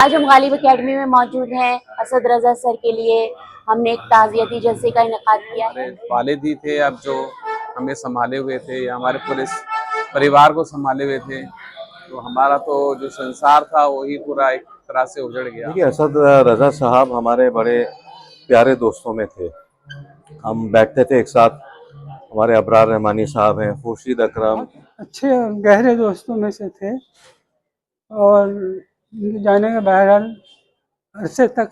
आज हम गालिब एकेडमी में मौजूद हैं। असद रजा सर के लिए हमने एक ताज़ियती जलसे का इनेकाद किया है। वालिद ही थे अब जो हमें संभाले हुए थे या हमारे पूरे परिवार को संभाले हुए थे, तो हमारा तो जो संसार था वही पूरा एक तरह से उजड़ गया। देखिए, असद रजा साहब हमारे बड़े प्यारे दोस्तों में थे। हम बैठते थे एक साथ। हमारे अबरार रहमानी साहब हैं, खुर्शीद अकरम, अच्छे और गहरे दोस्तों में से थे और इनके जाने का बहरहाल अरसे तक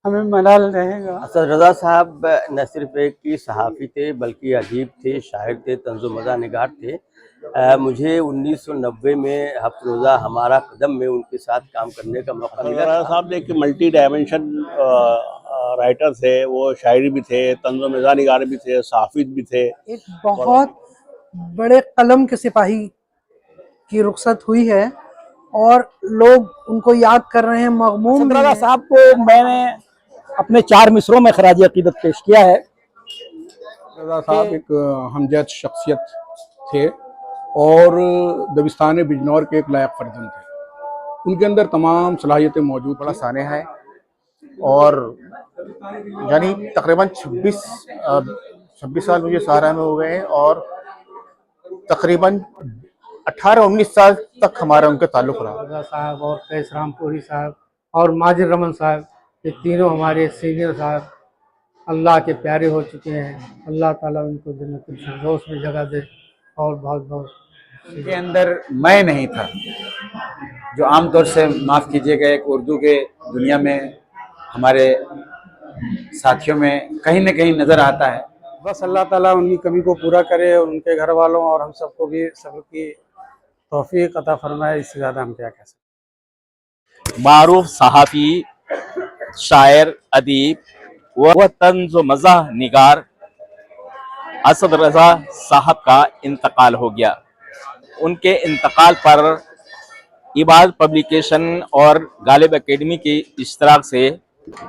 हमें मलाल रहेगा। असद रजा साहब न सिर्फ एक सहाफ़ी थे बल्कि अदीब थे, शायर थे, तंज़ो मज़ा निगार थे। मुझे 1990 में हफ्ते रोज़ा हमारा कदम में उनके साथ काम करने का मौका मिला। रजा साहब एक मल्टी डायमेंशन राइटर थे, वो शायरी भी थे, तंज़ो मज़ा निगार भी थे, सहाफ़ी भी थे। एक बहुत बड़े कलम के सिपाही की रुखसत हुई है और लोग उनको याद कर रहे हैं। मग़मूम असद रजा साहब को मैंने अपने 4 मिसरों में खराज अक़ीदत पेश किया है। रजा साहब एक हमजद शख्सियत थे और दबिस्तान बिजनौर के एक लायक फर्जंद थे। उनके अंदर तमाम सलाहियतें मौजूद। बड़ा साने है और यानी तकरीबन 26 साल मुझे सहारा में हो गए हैं और तकरीबन 18-19 साल तक हमारा उनका ताल्लुक़ रहा। रजा साहब और कैस रामपुरी साहब और माजिद रमन साहब, ये तीनों हमारे सीनियर साहब अल्लाह के प्यारे हो चुके हैं। अल्लाह ताला उनको जन्नतुल फिरदौस में जगह दे। और बहुत बहुत उनके अंदर मैं नहीं था, जो आमतौर से माफ़ कीजिएगा एक उर्दू के दुनिया में हमारे साथियों में कहीं न कहीं नज़र आता है। बस अल्लाह ताला उनकी कमी को पूरा करे और उनके घर वालों और हम सबको भी सब्र की तौफीक अता फरमाए। इससे ज़्यादा हम क्या कह सकते। मारूफ सहाफ़ी, शायर, अदीब व तंज़ो मज़ाह निगार असद रजा साहब का इंतकाल हो गया। उनके इंतकाल पर इबाद पब्लिकेशन और गालिब एकेडमी के इश्तराक से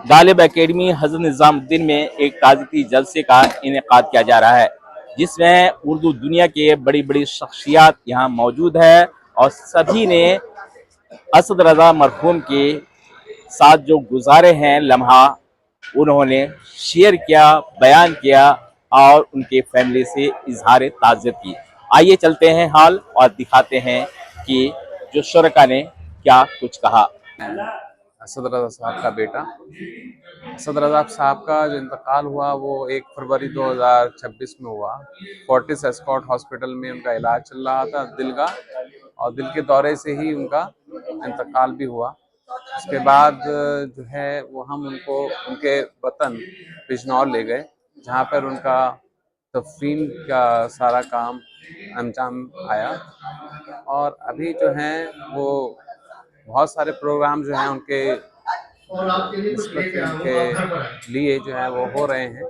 गालिब एकेडमी हज़रत निज़ामुद्दीन में एक ताज़ियती जलसे का इनेकाद किया जा रहा है, जिसमें उर्दू दुनिया के बड़ी बड़ी शख्सियत यहाँ मौजूद है और सभी ने असद रजा मरहूम के साथ जो गुजारे हैं लम्हा, उन्होंने शेयर किया, बयान किया और उनके फैमिली से इजहार ताज़ियत की। आइए चलते हैं हाल और दिखाते हैं कि जो शुरका ने क्या कुछ कहा। असद रजा साहब का बेटा असद रजा साहब का जो इंतकाल हुआ वो 1 फरवरी 2026 में हुआ। फोर्टिस एस्कॉर्ट हॉस्पिटल में उनका इलाज चल रहा था दिल का, और दिल के दौरे से ही उनका इंतकाल भी हुआ। उसके बाद जो है वो हम उनको उनके वतन बिजनौर ले गए, जहाँ पर उनका तदफीन का सारा काम अंजाम आया। और अभी जो है वो बहुत सारे प्रोग्राम जो हैं उनके उनके लिए जो है वो हो रहे हैं।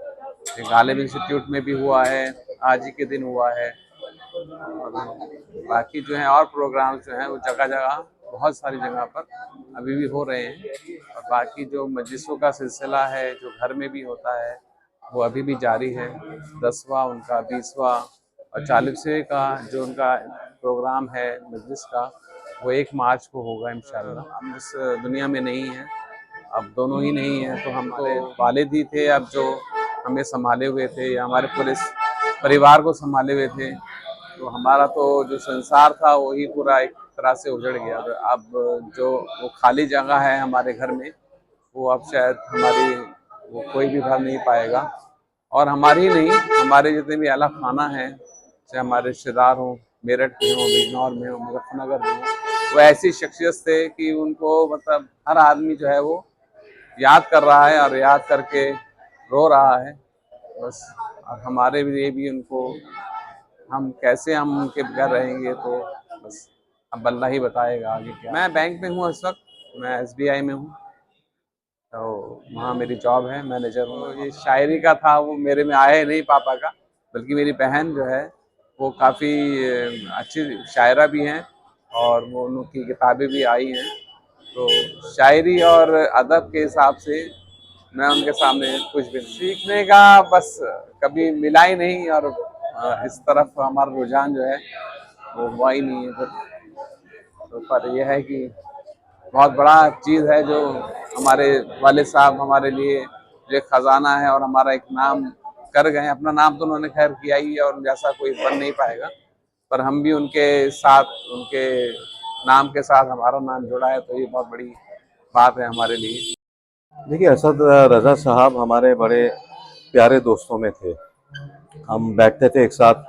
गालिब इंस्टीट्यूट में भी हुआ है, आज ही के दिन हुआ है, और बाकी जो है और प्रोग्राम जो हैं वो जगह जगह बहुत सारी जगह पर अभी भी हो रहे हैं। और बाकी जो मजलिसों का सिलसिला है जो घर में भी होता है वो अभी भी जारी है। 10वां उनका 20वां और 40वें का जो उनका प्रोग्राम है मजलिस का, वो 1 मार्च को होगा इंशाअल्लाह। हम इस दुनिया में नहीं हैं, अब दोनों ही नहीं हैं, तो हम तो वालिद ही थे अब जो हमें संभाले हुए थे या हमारे पूरे परिवार को संभाले हुए थे, तो हमारा तो जो संसार था वही पूरा एक तरह से उजड़ गया। अब जो वो खाली जगह है हमारे घर में, वो अब शायद हमारी वो कोई भी भर नहीं पाएगा। और हमारी नहीं, हमारे जितने भी आला खाना है, चाहे हमारे रिश्तेदार हों, मेरठ में हो, बिजनौर में हो, मुजफ्फरनगर में हो, वो ऐसी शख्सियत थे कि उनको मतलब हर आदमी जो है वो याद कर रहा है और याद करके रो रहा है बस। और हमारे लिए भी उनको हम कैसे हम उनके बगैर रहेंगे, तो बस अब अल्लाह ही बताएगा आगे क्या। मैं बैंक में हूँ इस वक्त, मैं SBI में हूँ, तो वहाँ मेरी जॉब है, मैनेजर हूँ। ये शायरी का था वो मेरे में आया ही नहीं पापा का, बल्कि मेरी बहन जो है वो काफ़ी अच्छी शायरा भी हैं और वो उनकी किताबें भी आई हैं। तो शायरी और अदब के हिसाब से मैं उनके सामने कुछ भी नहीं। सीखने का बस कभी मिला ही नहीं, और इस तरफ हमारा रुझान जो है वो हुआ ही नहीं है। तो पर यह है कि बहुत बड़ा चीज़ है जो हमारे वालिद साहब हमारे लिए जो एक खजाना है, और हमारा एक नाम कर गए। अपना नाम तो उन्होंने खैर किया ही है और जैसा कोई बन नहीं पाएगा, पर हम भी उनके साथ, उनके नाम के साथ हमारा नाम जुड़ा है, तो ये बहुत बड़ी बात है हमारे लिए। देखिए, असद रज़ा साहब हमारे बड़े प्यारे दोस्तों में थे। हम बैठते थे एक साथ,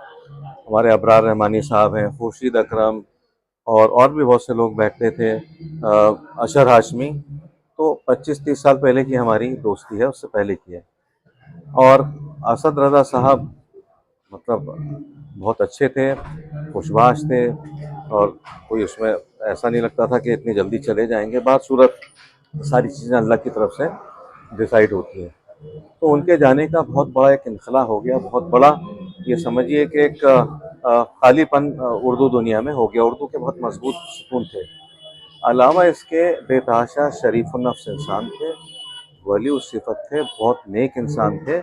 हमारे अबरार रहमानी साहब हैं, खुर्शीद अकरम और भी बहुत से लोग बैठते थे, अशर हाशमी। तो 25-30 साल पहले की हमारी दोस्ती है, उससे पहले की है। और असद रज़ा साहब मतलब बहुत अच्छे थे, खुशबाश थे, और कोई उसमें ऐसा नहीं लगता था कि इतनी जल्दी चले जाएंगे। बात सूरत सारी चीज़ें अल्लाह की तरफ से डिसाइड होती हैं। तो उनके जाने का बहुत बड़ा एक इनखला हो गया, बहुत बड़ा, ये समझिए कि एक खालीपन उर्दू दुनिया में हो गया। उर्दू के बहुत मजबूत सुकून थे, अलावा इसके बेतहाशा शरीफ नफ्स इंसान थे, वली सिफत थे, बहुत नेक इंसान थे,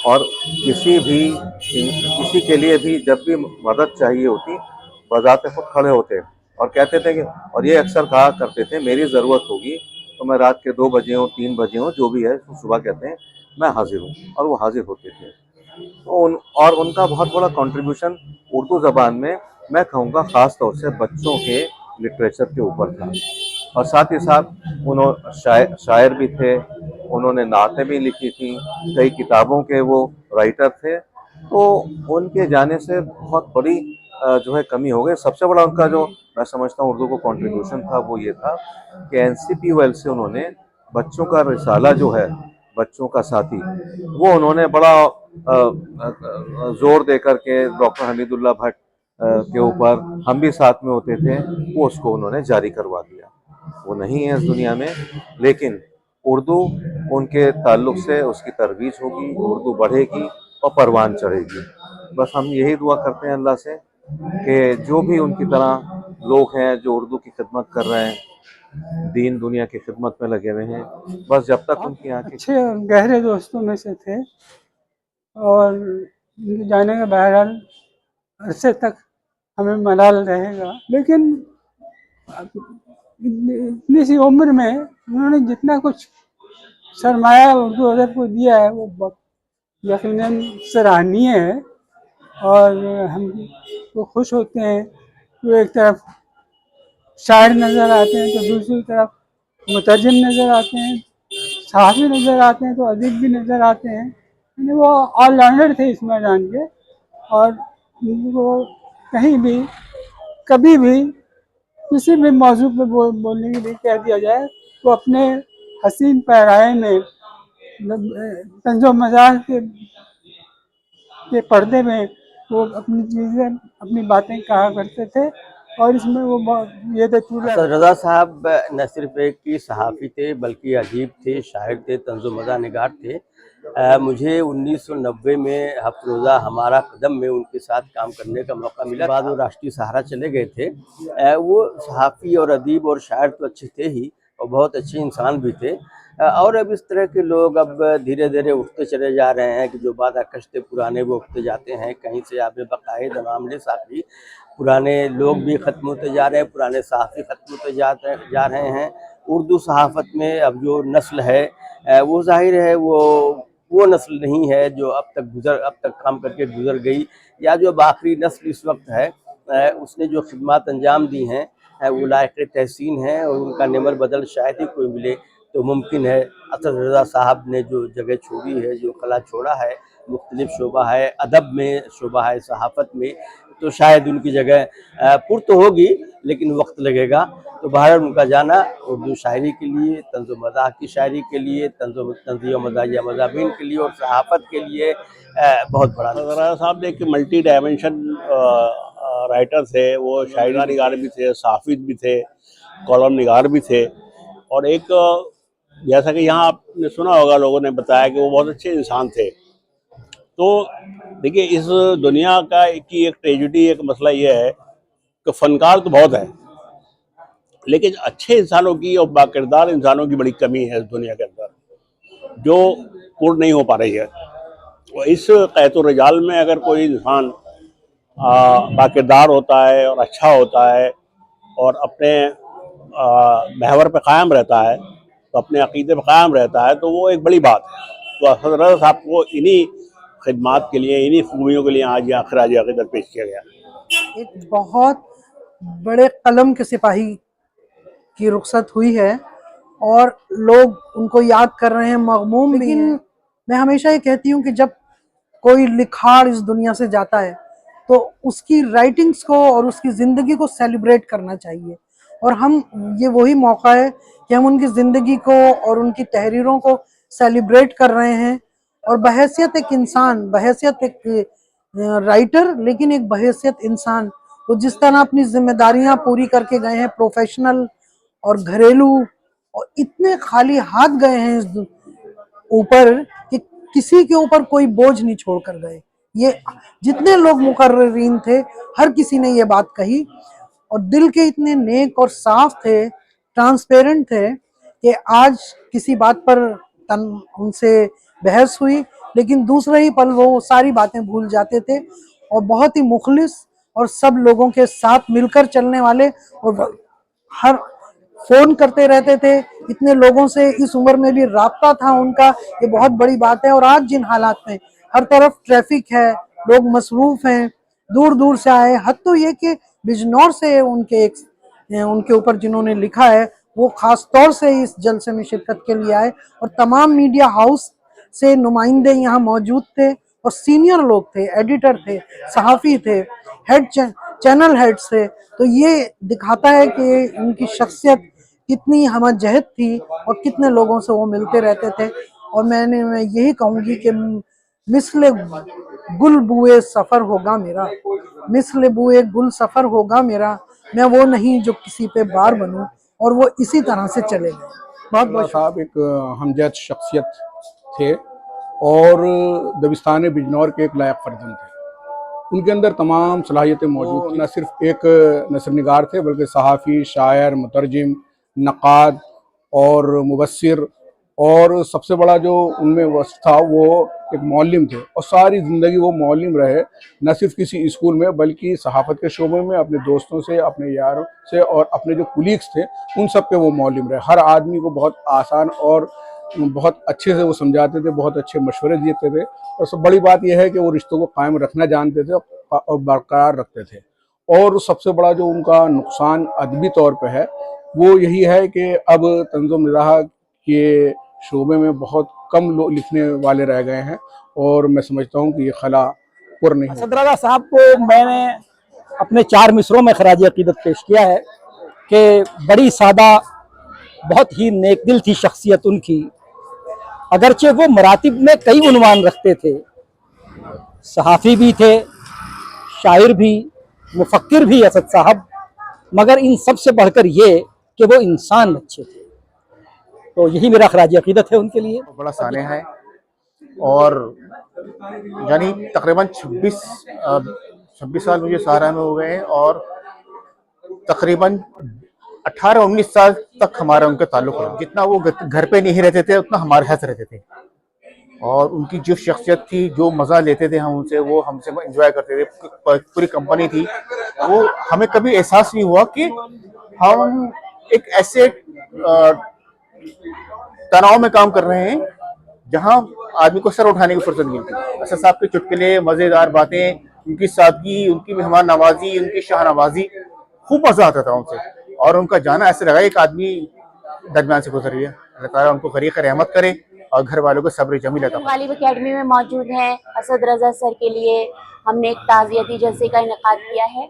और किसी के लिए भी जब भी मदद चाहिए होती बजाते खुद खड़े होते और कहते थे कि, और ये अक्सर कहा करते थे, मेरी ज़रूरत होगी तो मैं रात के 2 बजे हूँ, 3 बजे हूँ, जो भी है, तो सुबह कहते हैं मैं हाजिर हूँ, और वो हाजिर होते थे। तो और उनका बहुत बड़ा कंट्रीब्यूशन उर्दू ज़बान में, मैं कहूँगा ख़ास तौर से बच्चों के लिटरेचर के ऊपर था। और साथ ही साथ उन्होंने शायर भी थे, उन्होंने नातें भी लिखी थी, कई किताबों के वो राइटर थे। तो उनके जाने से बहुत बड़ी जो है कमी हो गई। सबसे बड़ा उनका जो मैं समझता हूँ उर्दू को कंट्रीब्यूशन था, वो ये था कि NCPOL से उन्होंने बच्चों का रिसाला जो है, बच्चों का साथी, वो उन्होंने बड़ा जोर दे करके डॉक्टर हमीदुल्लाह भट्ट के ऊपर, हम भी साथ में होते थे, वो उसको उन्होंने जारी करवा दिया। वो नहीं है इस दुनिया में, लेकिन उर्दू उनके ताल्लुक से उसकी तरवीज होगी, उर्दू बढ़ेगी और परवान चढ़ेगी। बस हम यही दुआ करते हैं अल्लाह से कि जो भी उनकी तरह लोग हैं जो उर्दू की खिदमत कर रहे हैं, दीन दुनिया की खिदमत में लगे हुए हैं, बस जब तक उनकी आंखें अच्छे और गहरे दोस्तों में से थे, और उनके जाने का बहरहाल अरसे तक हमें मलाल रहेगा। लेकिन इतनी सी उम्र में उन्होंने जितना कुछ सरमाया उर्दू अदब को दिया है, वो यकीनन सराहनीय है। और हम तो खुश होते हैं कि एक तरफ शायर नज़र आते हैं तो दूसरी तरफ मुतरजम नज़र आते हैं, सहाफ़ी नज़र आते हैं तो अदीब भी नज़र आते हैं। यानी वो ऑलराउंडर थे इस मैदान के, और उनको कहीं भी कभी भी किसी भी मौजू पे बोलने के लिए कह दिया जाए तो अपने हसीन पैराए में तंजो मजाक के पर्दे में वो अपनी चीज़ें, अपनी बातें कहा करते थे। और इसमें वो ये असद रज़ा साहब न सिर्फ एक ही सहाफ़ी थे बल्कि अदीब थे, शायर थे, तंज़ो मज़ाह निगार थे। मुझे 1990 में हफ्रोज़ा हमारा कदम में उनके साथ काम करने का मौका मिला। बाद वो राष्ट्रीय सहारा चले गए थे। वो सहाफ़ी और अदीब और शायर तो अच्छे थे ही, और बहुत अच्छे इंसान भी थे। और अब इस तरह के लोग अब धीरे धीरे उठते चले जा रहे हैं कि जो बात आकश थे पुराने वो उठते जाते हैं। कहीं से आबे बकायद मामले साथी पुराने लोग भी ख़त्म होते जा रहे हैं, पुराने सहाफ़ी ख़त्म होते जा रहे हैं। उर्दू सहाफ़त में अब जो नस्ल है वो ज़ाहिर है वो नस्ल नहीं है जो अब तक काम करके गुज़र गई, या जो आखिरी नस्ल इस वक्त है उसने जो खिदमत अंजाम दी हैं वो लायक़ तहसीन है, और उनका निमर बदल शायद ही कोई मिले तो मुमकिन है। असद रज़ा साहब ने जो जगह छोड़ी है, जो कला छोड़ा है, मुख्तलिफ शोबा है, अदब में शोबा है, सहाफ़त में, तो शायद उनकी जगह पुर तो होगी लेकिन वक्त लगेगा। तो बहरहाल उनका जाना उर्दू शायरी के लिए, तंज़ो मज़ाह की शायरी के लिए, तंज़ीम मज़ाहिया मज़ामीन के लिए और सहाफ़त के लिए बहुत बड़ा। रज़ा साहब एक मल्टी डायमेंशन राइटर थे। वो शायरी निगार भी थे, सहाफ़ी भी थे, कॉलम निगार भी थे, और एक जैसा कि यहाँ आपने सुना होगा, लोगों ने बताया कि वो बहुत अच्छे इंसान थे। तो देखिए, इस दुनिया का की एक ट्रेजिडी, एक मसला ये है कि फ़नकार तो बहुत है, लेकिन अच्छे इंसानों की और बाकिरदार इंसानों की बड़ी कमी है इस दुनिया के अंदर, जो पूर्ण नहीं हो पा रही है। और इस क़ैत रजाल में अगर कोई इंसान बाकिरदार होता है और अच्छा होता है और अपने महवर पे कायम रहता है, तो अपने अकीदे पे कायम रहता है, तो वो एक बड़ी बात है। तो असद रज़ा साहब को इन्हीं खिदमात के लिए, इन्हीं खूबियों के लिए आज यहाँ खराज अक़ीदत पेश किया गया। एक बहुत बड़े कलम के सिपाही की रुखसत हुई है और लोग उनको याद कर रहे हैं, मगमूम भी हैं। मैं हमेशा ये कहती हूँ कि जब कोई लिखाड़ इस दुनिया से जाता है तो उसकी राइटिंग्स को और उसकी ज़िंदगी को सेलिब्रेट करना चाहिए, और हम ये वही मौका है कि हम उनकी ज़िंदगी को और उनकी तहरीरों को सेलिब्रेट कर रहे हैं। और बहैसियत एक इंसान, बहैसियत एक राइटर, लेकिन एक बहैसियत इंसान, वो जिस तरह अपनी जिम्मेदारियां पूरी करके गए हैं, प्रोफेशनल और घरेलू, और इतने खाली हाथ गए हैं इस ऊपर कि किसी के ऊपर कोई बोझ नहीं छोड़ कर गए। ये जितने लोग मुकर्रिरीन थे, हर किसी ने ये बात कही, और दिल के इतने नेक और साफ थे, ट्रांसपेरेंट थे, कि आज किसी बात पर उनसे बहस हुई, लेकिन दूसरे ही पल वो सारी बातें भूल जाते थे, और बहुत ही मुखलिस और सब लोगों के साथ मिलकर चलने वाले, और हर फोन करते रहते थे इतने लोगों से, इस उम्र में भी राब्ता था उनका, ये बहुत बड़ी बात है। और आज जिन हालात में हर तरफ ट्रैफिक है, लोग मसरूफ हैं, दूर दूर से आए, हद तो ये कि बिजनौर से उनके ऊपर जिन्होंने लिखा है वो खास तौर से इस जलसे में शिरकत के लिए आए, और तमाम मीडिया हाउस से नुमाइंदे यहाँ मौजूद थे, और सीनियर लोग थे, एडिटर थे, सहाफ़ी थे, चैनल हेड्स थे। तो ये दिखाता है कि उनकी शख्सियत कितनी हमजहत थी और कितने लोगों से वो मिलते रहते थे। और मैं यही कहूँगी कि मिस्ल गुल बुए सफ़र होगा मेरा, मिस्ल बुए गुल सफ़र होगा मेरा, मैं वो नहीं जो किसी पे बार बनूं, और वो इसी तरह से चले गए। बहुत साहब एक हमजद शख्सियत थे और दबिस्तान बिजनौर के एक लायक फर्जंद थे। उनके अंदर तमाम सलाहियतें मौजूद थी। न सिर्फ एक नसर निगार थे, बल्कि सहाफ़ी, शायर, मुतरजिम, नक़ाद और मुबस्सिर, और सबसे बड़ा जो उनमें वस्फ़ था वो एक मौल्लिम थे, और सारी ज़िंदगी वो मौल्लिम रहे, न सिर्फ किसी स्कूल में बल्कि सहाफ़त के शोबे में, अपने दोस्तों से, अपने यारों से, और अपने जो कुलीग्स थे उन सब के वो मौल्लिम रहे। हर आदमी को बहुत आसान और बहुत अच्छे से वो समझाते थे, बहुत अच्छे मशवरे देते थे, और सब बड़ी बात यह है कि वो रिश्तों को कायम रखना जानते थे और बरकरार रखते थे। और सबसे बड़ा जो उनका नुकसान अदबी तौर पे है वो यही है कि अब तंज़ो मिज़ाह के शोबे में बहुत कम लोग लिखने वाले रह गए हैं, और मैं समझता हूँ कि ये खला पुर नहीं। असद रज़ा साहब को मैंने अपने 4 मिसरों में खराज अक़ीदत पेश किया है कि बड़ी सादा, बहुत ही नेक दिल थी शख्सियत उनकी। अगरचे वो मरातिब में कई उन्वान रखते थे, सहाफ़ी भी थे, शायर भी, मुफक्किर भी असद साहब, मगर इन सब से बढ़कर ये कि वो इंसान अच्छे थे। तो यही मेरा खराज अक़ीदत है उनके लिए। बड़ा सानिया है, और यानी तकरीबन 26 साल मुझे सहारा में हो गए हैं, और तकरीबन 18-19 साल तक हमारा उनका ताल्लुक़ रहा। जितना वो घर पे नहीं रहते थे उतना हमारे साथ रहते थे, और उनकी जो शख्सियत थी, जो मज़ा लेते थे हम उनसे, वो हमसे एंजॉय करते थे। पूरी कंपनी थी, वो हमें कभी एहसास नहीं हुआ कि हम एक ऐसे तनाव में काम कर रहे हैं जहां आदमी को सर उठाने की फुर्सत मिलती है। असद साहब के चुटकुले, मज़ेदार बातें, उनकी सादगी, उनकी मेहमान नवाजी, उनकी शाहनवाजी, खूब मज़ा आता था उनसे। और उनका जाना ऐसे लगा एक आदमी दरमियान से गुजर गया। अल्लाह ताला उनको ग़रीक़ रहमत करे और घर वालों को सब्र जमील अता फरमाए। गालिब अकेडमी में मौजूद हैं असद रज़ा सर के लिए हमने एक ताज़ियती जलसे का इनेकाद किया है।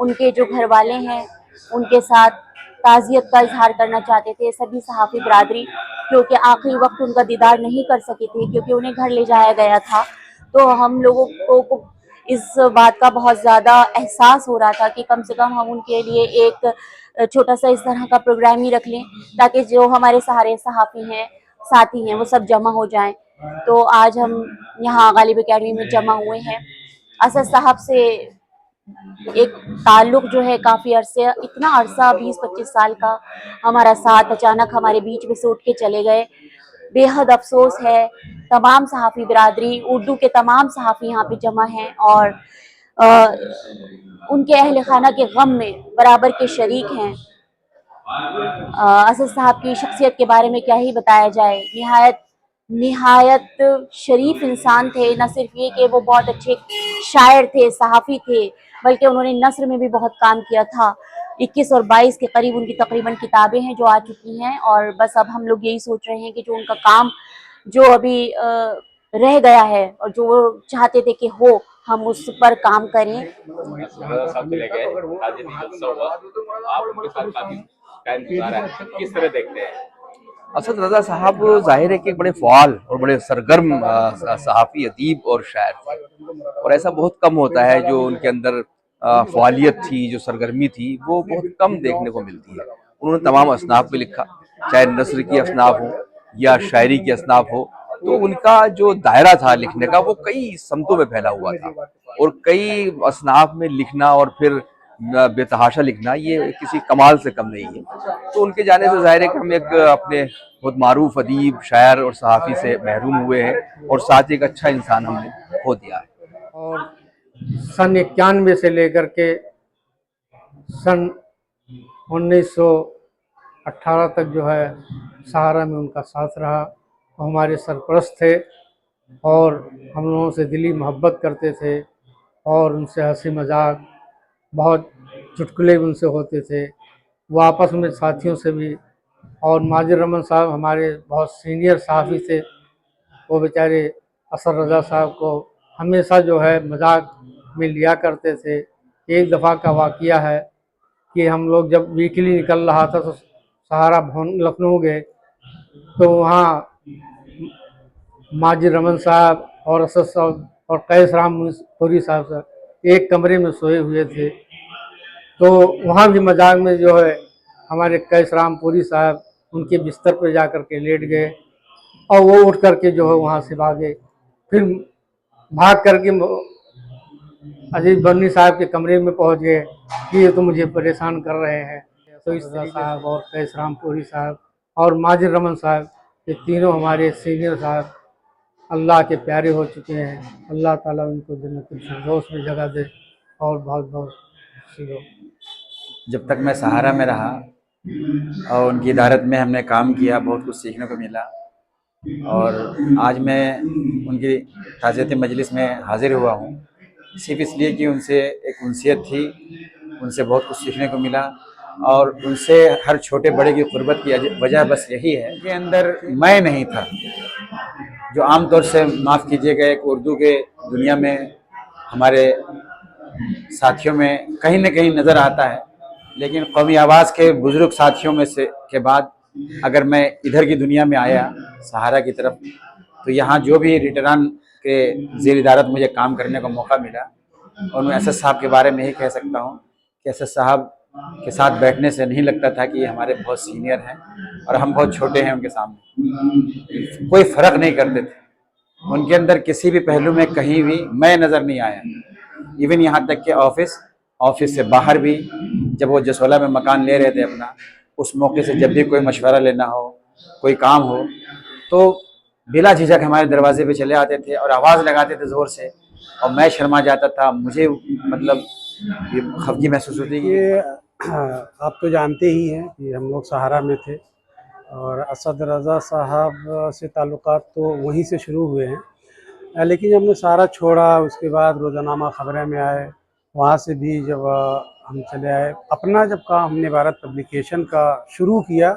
उनके जो घर वाले हैं उनके साथ ताज़ियत का इजहार करना चाहते थे सभी सहाफ़ी बरादरी, क्योंकि आखिरी वक्त उनका दीदार नहीं कर सके थे क्योंकि उन्हें घर ले जाया गया था। तो हम लोगों को इस बात का बहुत ज़्यादा एहसास हो रहा था कि कम से कम हम उनके लिए एक छोटा सा इस तरह का प्रोग्राम ही रख लें, ताकि जो हमारे सारे सहाफ़ी हैं, साथी हैं, वो सब जमा हो जाएं। तो आज हम यहाँ गालिब अकेडमी में जमा हुए हैं। असद साहब से एक ताल्लुक़ जो है काफ़ी अरसे, इतना अरसा 20-25 साल का हमारा साथ अचानक हमारे बीच में से उठ के चले गए। बेहद अफसोस है। तमाम सहाफ़ी बिरादरी, उर्दू के तमाम सहाफ़ी यहाँ पे जमा हैं और उनके अहल खाना के गम में बराबर के शरीक हैं। असद साहब की शख्सियत के बारे में क्या ही बताया जाए। निहायत शरीफ इंसान थे। न सिर्फ ये कि वो बहुत अच्छे शायर थे, सहाफ़ी थे, बल्कि उन्होंने नस्र में भी बहुत काम किया था। 21 और 22 के करीब उनकी तकरीबन किताबें हैं जो आ चुकी हैं, और बस अब हम लोग यही सोच रहे हैं कि जो उनका काम जो अभी रह गया है और जो वो चाहते थे कि हो, हम उस पर काम करें। साहब चले गए, ताज़ियती जलसा हुआ, आप उनके साथ काफी टाइम गुजारा है, किस तरह देखते हैं? असद रजा साहब जाहिर है कि एक बड़े फ़ाल और बड़े सरगर्म सहाफ़ी, अदीब और शायर थे, और ऐसा बहुत कम होता है जो उनके अंदर फ़ालियत थी, जो सरगर्मी थी, वो बहुत कम देखने को मिलती है। उन्होंने तमाम असनाफ़ में लिखा, चाहे नस्र की असनाफ़ हो या शायरी की असनाफ़ हो, तो उनका जो दायरा था लिखने का वो कई समतों में फैला हुआ था, और कई असनाफ़ में लिखना और फिर बेतहाशा लिखना ये किसी कमाल से कम नहीं है। तो उनके जाने से ज़ाहिर है कि हम एक अपने बहुत मारूफ अदीब, शायर और सहाफ़ी से महरूम हुए हैं, और साथ ही एक अच्छा इंसान हमने खो दिया है। और सन 91 से लेकर के सन 1918 तक जो है सहारा में उनका साथ रहा। वो हमारे सरपरस्त थे और हम लोगों से दिली मोहब्बत करते थे, और उनसे हंसी मजाक, बहुत चुटकुले भी उनसे होते थे, वो आपस में साथियों से भी। और माजिद रमन साहब हमारे बहुत सीनियर सहाफ़ी थे, वो बेचारे असद रज़ा साहब को हमेशा जो है मजाक में लिया करते थे। एक दफ़ा का वाक़या है कि हम लोग जब वीकली निकल रहा था तो सहारा भवन लखनऊ गए, तो वहाँ माजिद रमन साहब और असद साहब और कैस रामपुरी साहब एक कमरे में सोए हुए थे। तो वहाँ भी मजाक में जो है हमारे कैस रामपुरी साहब उनके बिस्तर पर जा कर के लेट गए, और वो उठ करके जो है वहाँ से भागे। फिर भाग करके अजीज बन्नी साहब के कमरे में पहुँच गए कि ये तो मुझे परेशान कर रहे हैं। तो इस साहब और कैस रामपुरी साहब और माजिद रमन साहब, ये तीनों हमारे सीनियर साहब अल्लाह के प्यारे हो चुके हैं। अल्लाह ताला उनको जन्नतुल फिरदौस में जगह दे, और बहुत बहुत खुशी हो। जब तक मैं सहारा में रहा और उनकी इदारत में हमने काम किया, बहुत कुछ सीखने को मिला, और आज मैं उनकी ताज़ियती मजलिस में हाज़िर हुआ हूँ सिर्फ इसलिए कि उनसे एक उनसियत थी, उनसे बहुत कुछ सीखने को मिला, और उनसे हर छोटे बड़े की क़ुर्बत की वजह बस यही है कि अंदर मैं नहीं था, जो आम तौर से माफ़ कीजिएगा एक उर्दू के दुनिया में हमारे साथियों में कहीं न कहीं नज़र आता है। लेकिन कौमी आवाज़ के बुज़ुर्ग साथियों में से के बाद अगर मैं इधर की दुनिया में आया सहारा की तरफ, तो यहाँ जो भी रिटरान के ज़ेर इदारत मुझे काम करने का मौका मिला, और मैं असद साहब के बारे में ही कह सकता हूँ कि असद साहब के साथ बैठने से नहीं लगता था कि ये हमारे बहुत सीनियर हैं और हम बहुत छोटे हैं उनके सामने। कोई फ़र्क नहीं करते थे, उनके अंदर किसी भी पहलू में कहीं भी मैं नज़र नहीं आया। इवन यहाँ तक कि ऑफिस से बाहर भी, जब वो जसोला में मकान ले रहे थे अपना, उस मौके से जब भी कोई मशवरा लेना हो, कोई काम हो, तो बिला झिझक हमारे दरवाजे पे चले आते थे और आवाज़ लगाते थे ज़ोर से, और मैं शर्मा जाता था। मुझे मतलब ये खफगी महसूस होती है। ये आप तो जानते ही हैं कि हम लोग सहारा में थे, और असद रज़ा साहब से ताल्लुक़ात तो वहीं से शुरू हुए हैं। लेकिन जब हमने सहारा छोड़ा, उसके बाद रोज़ानामा ख़बरें में आए, वहाँ से भी जब हम चले आए, अपना जब काम हमने भारत पब्लिकेशन का शुरू किया,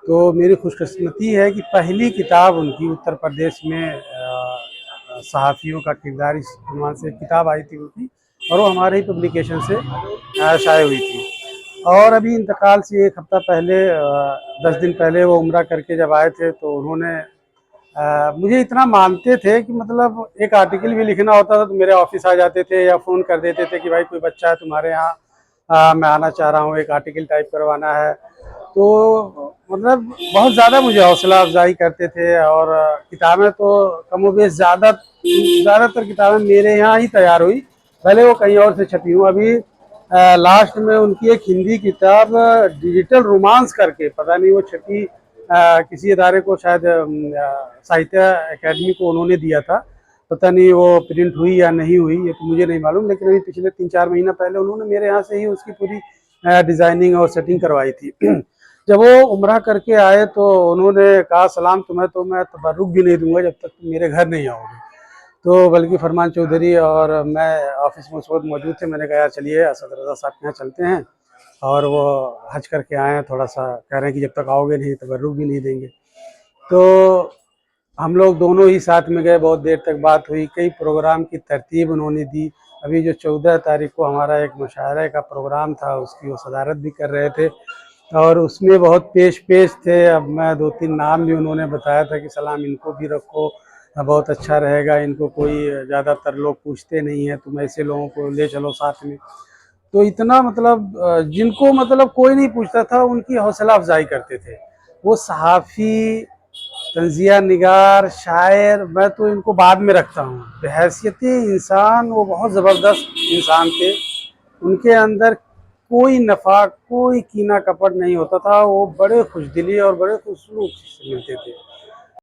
तो मेरी खुशकिस्मती है कि पहली किताब उनकी उत्तर प्रदेश में सहाफ़ियों का किरदार इस उन्वान से किताब आई थी उनकी, और वो हमारे ही पब्लिकेशन से शाये हुई थी। और अभी इंतकाल से एक हफ़्ता पहले 10 दिन पहले वो उम्रा करके जब आए थे, तो उन्होंने मुझे इतना मानते थे कि मतलब एक आर्टिकल भी लिखना होता था तो मेरे ऑफिस आ जाते थे या फ़ोन कर देते थे कि भाई कोई बच्चा है तुम्हारे यहाँ, मैं आना चाह रहा हूँ, एक आर्टिकल टाइप करवाना है। तो मतलब बहुत ज़्यादा मुझे हौसला अफजाई करते थे, और किताबें तो कमोबेश ज़्यादातर किताबें मेरे यहाँ ही तैयार हुई, भले वो कहीं और से छपी हूँ। अभी लास्ट में उनकी एक हिंदी किताब डिजिटल रोमांस करके, पता नहीं वो छपी किसी इदारे को, शायद साहित्य अकेडमी को उन्होंने दिया था, पता नहीं वो प्रिंट हुई या नहीं हुई, ये तो मुझे नहीं मालूम। लेकिन अभी पिछले 3-4 महीना पहले उन्होंने मेरे यहाँ से ही उसकी पूरी डिज़ाइनिंग और सेटिंग करवाई थी। जब वो उम्रा करके आए तो उन्होंने कहा सलाम तुम्हें तो मैं तबर्रुक भी नहीं दूंगा जब तक तुम मेरे घर नहीं आओगे। तो बल्कि फरमान चौधरी और मैं ऑफिस में उस वक्त मौजूद थे। मैंने कहा यार चलिए असद रज़ा साहब के यहाँ चलते हैं, और वो हज करके आए हैं, थोड़ा सा कह रहे हैं कि जब तक आओगे नहीं तबर्रुक भी नहीं देंगे। तो हम लोग दोनों ही साथ में गए, बहुत देर तक बात हुई, कई प्रोग्राम की तरतीब उन्होंने दी। अभी जो 14 तारीख को हमारा एक मुशायरे का प्रोग्राम था उसकी वो सदारत भी कर रहे थे, और उसमें बहुत पेश थे। अब मैं 2-3 नाम भी उन्होंने बताया था कि सलाम इनको भी रखो, बहुत अच्छा रहेगा, इनको कोई ज़्यादातर लोग पूछते नहीं हैं, तुम ऐसे लोगों को ले चलो साथ में। तो इतना मतलब जिनको मतलब कोई नहीं पूछता था उनकी हौसला अफजाई करते थे। वो सहाफ़ी, तंज़िया निगार, शायर, मैं तो इनको बाद में रखता हूँ। बहैसियत इंसान वो बहुत ज़बरदस्त इंसान थे। उनके अंदर कोई नफा, कोई कीना कपट नहीं होता था। वो बड़े खुशदिली और बड़े खुशसलूक से मिलते थे।